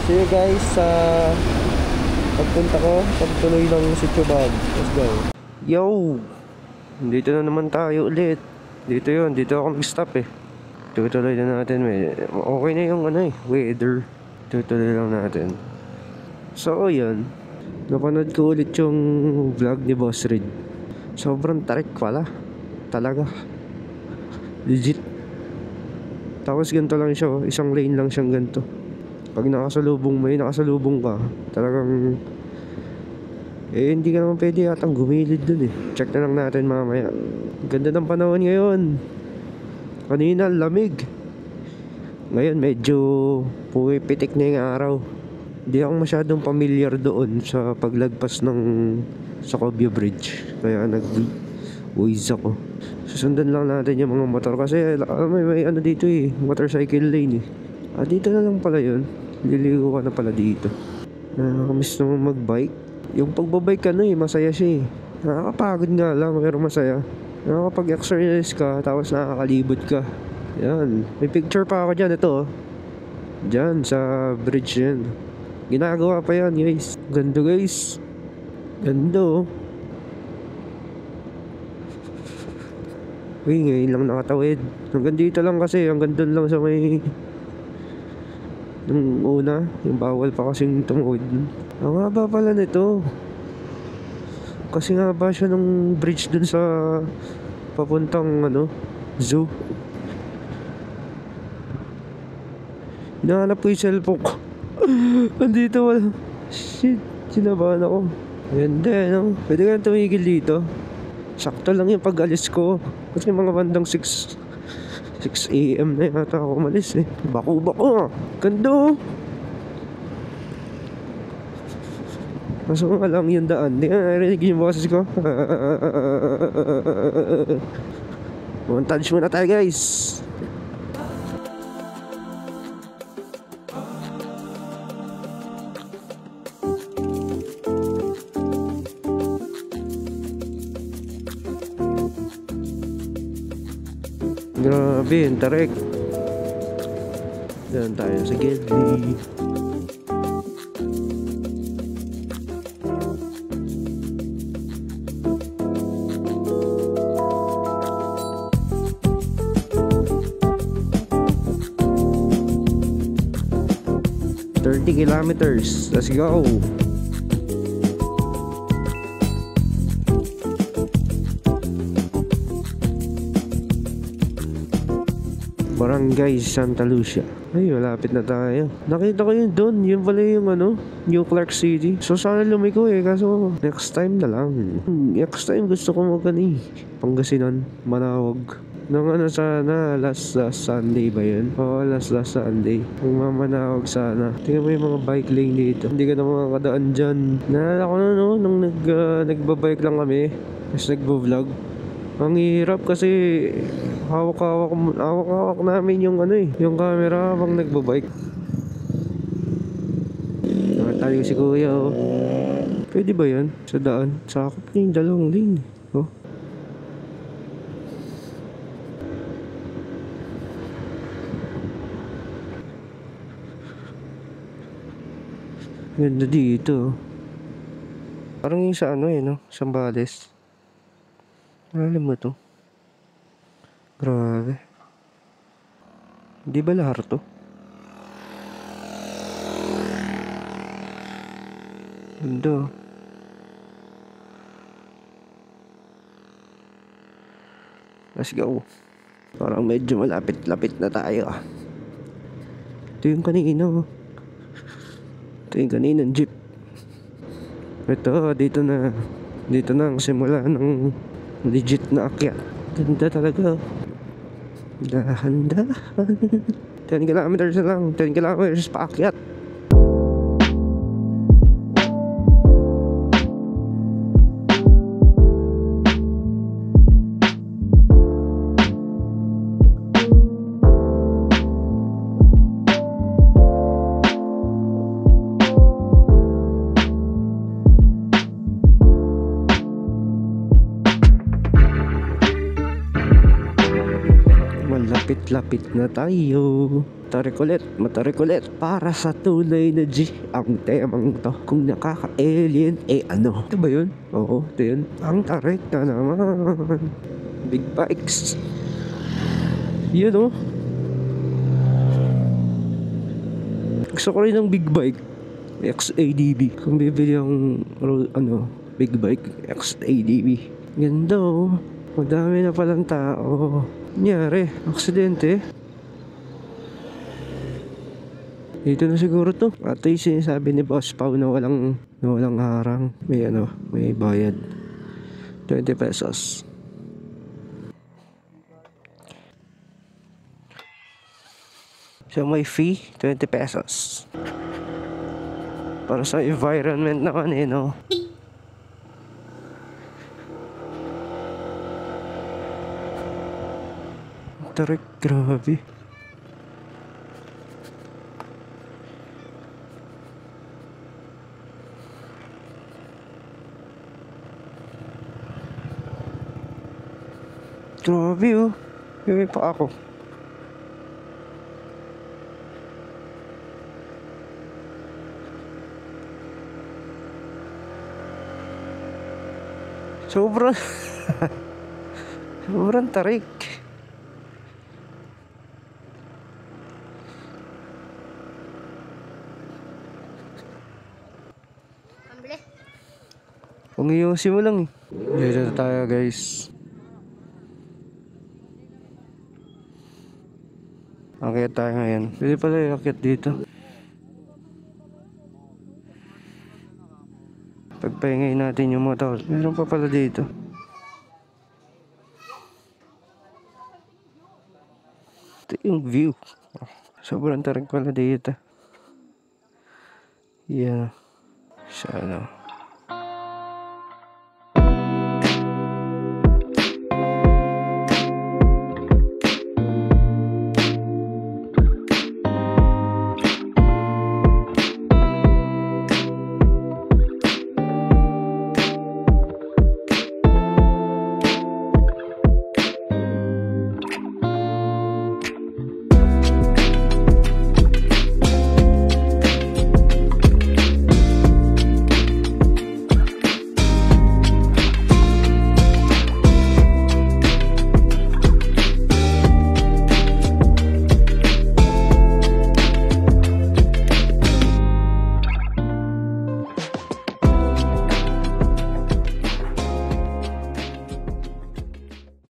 See you guys sa pagpunta ko, pagtuloy ng Sitio Bag. Let's go. Yo! Dito na naman tayo ulit. Dito yun, dito ako nag-stop eh. Tutuloy na natin okay na yung weather. Tutuloy lang natin. So yun, napanood ko ulit yung vlog ni Boss Red. Sobrang tarik pala. Talaga. Legit. Tapos ganito lang siya, isang lane lang siyang ganito. Pag nakasalubong ka, talagang hindi ka naman pwede yatang gumilid dun eh. Check na lang natin mamaya. Ganda ng panahon ngayon. Kanina lamig. Ngayon medyo pumipitik na yung araw. Hindi ako masyadong familiar doon sa paglagpas ng Sacobio Bridge. Kaya nag-waze ako. Susundan lang natin yung mga motor kasi may dito eh, motorcycle lane eh. Dito na lang pala yun. Liligo ka na pala dito. Nakakamiss naman magbike. Yung pagbabike masaya siya eh. Nakakapagod nga lang pero masaya. Nakakapag-exercise ka tapos nakakalibot ka. Yan. May picture pa ako dyan. Ito oh. Dyan sa bridge yan. Ginagawa pa yan guys. Ganda guys. Ganda oh. Uy, ngayon lang nakatawid. Hanggang dito lang kasi. Hanggang doon lang sa may nung una, yung bawal pa kasing tumawid. Ang haba pala nito. Kasi nga ba siya ng bridge dun sa papuntang zoo. Hinahanap ko yung cellphone ko. Andito wala. Shit, sinabahan ako. Ganda no? Pwede ka tumigil dito. Sakto lang yung pag-alis ko. Kasi mga bandang 6 AM na yata ako umalis eh. Bako. Ganda oh. Kaso nga lang yung daan. Hindi ka narinig yung boses ko. Montage muna tayo guys. Grabe, yung tarik. Diyan tayo sa Gedli. Kilometers. Let's go. Barangay Santa Lucia. Ay, malapit na tayo. Nakita ko yun doon. Yun pala yung New Clark City. So sana lumiko eh. Kaso next time na lang. Next time gusto ko Pangasinan, Manawag. Nung sana, last Sunday ba yun? Oo, last Sunday. Kung mamanawag sana. Tingnan mo yung mga bike lane dito. Hindi ka na makakadaan dyan. Naalala ko nung nagbabike lang kami. Tapos nagbo-vlog. Ang hirap kasi hawak namin yung yung camera habang nagbabike. Nakatali si kuya oh. Pwede ba yan? Sa daan? Sakop niya yung dalawang lane. Oh. Ganda dito. Parang yung sa Sambales. Alam mo to? Grabe. Di ba lahar to? Ganda. Let's go. Parang medyo malapit-lapit na tayo. Ito yung kanina oh. Ito yung kaninang jeep. Ito, dito na ang simula ng legit na akyat. Ganda talaga. Dahan-dahan. 10 kilometers na lang. 10 kilometers pa akyat. Lapit na tayo. Matarik ulit para sa tunay na G. Ang temang to, kung nakaka-alien, ano? Ito ba yun? Oo, ito yun. Ang tarik na naman. Big bikes. Yun oh. Gusto ko rin ng big bike. XADV. Kung bibili ang big bike, XADV. Ganda oh. Madami na palang tao. Nangyari, aksidente. Dito na siguro to. Ito yung sinasabi ni Boss Pao na walang harang. May bayad. 20 pesos. So may fee, 20 pesos. Para sa environment naman no. Tarik, grabe. Grabe oh. May pa ako. Sobrang sobrang tarik. Pangiyusin mo lang eh. Dito na tayo guys. Akyat tayo ngayon. Pwede pala iakyat dito. Pagpahingayin natin yung motor. Meron pa pala dito. Ito yung view. Sobrang tarik pala dito. Yeah. Sana.